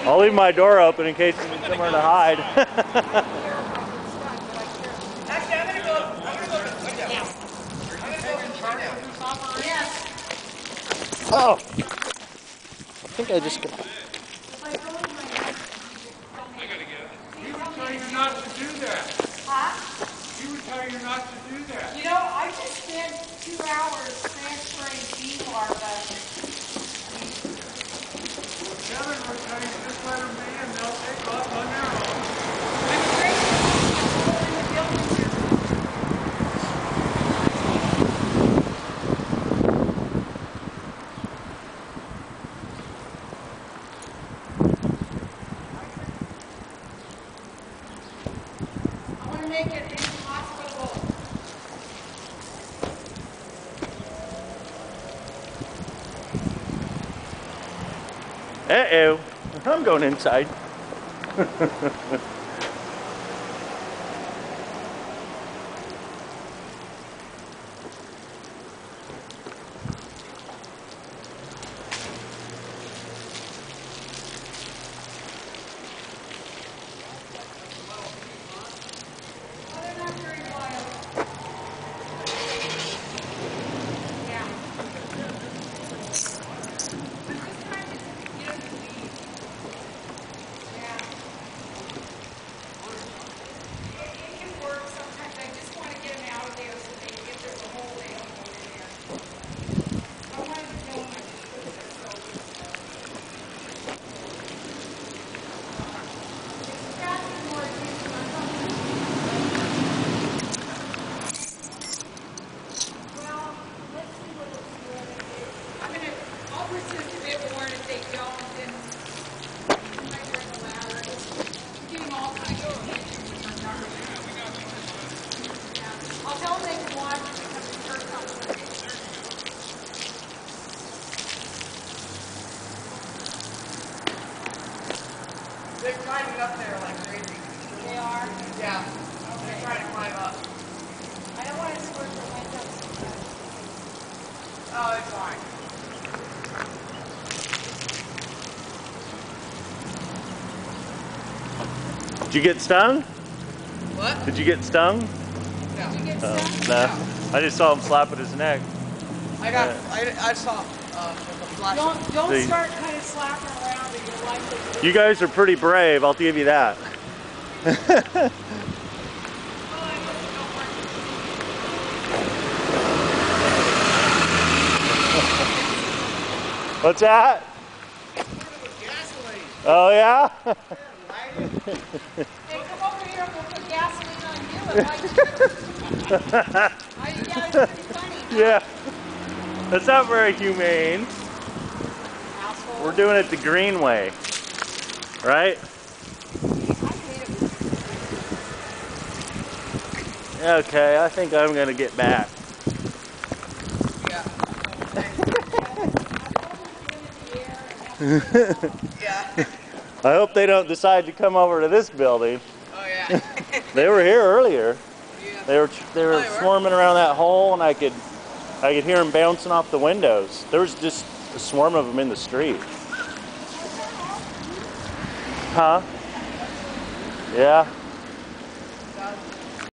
I'll leave my door open in case you need somewhere to hide. Actually, I'm gonna go window. Yes. I'm gonna go window. Yes. Oh! I think I just got... He would tell you not to do that. Huh? He would tell you not to do that. You know, I just spent 2 hours transferring bee larvae. Kevin would tell you just let them be and they'll take off on their own. I'm afraid to go in the building here. I want to make it inhospitable. Uh-oh. I'm going inside. I'll tell them they can watch because it's first time. They're climbing up there like crazy. They are? Yeah. Okay. They're trying to climb up. I don't want to squirt the windows. Oh, it's fine. Did you get stung? What? Did you get stung? No. Did you get Oh, stung? no. I just saw him slap at his neck. I saw the flash. Don't See. start kind of slapping around and you're likely to... You guys are pretty brave, I'll give you that. What's that? Oh yeah? Hey, come over here and we'll put gasoline on you and light you. Yeah, it's pretty funny. Yeah. That's not very humane. Asshole. We're doing it the green way. Right? Okay, I think I'm gonna get back. Yeah. Yeah. I hope they don't decide to come over to this building. Oh yeah. They were here earlier. Yeah. They were swarming around that hole, and I could hear them bouncing off the windows. There was just a swarm of them in the street. Huh? Yeah.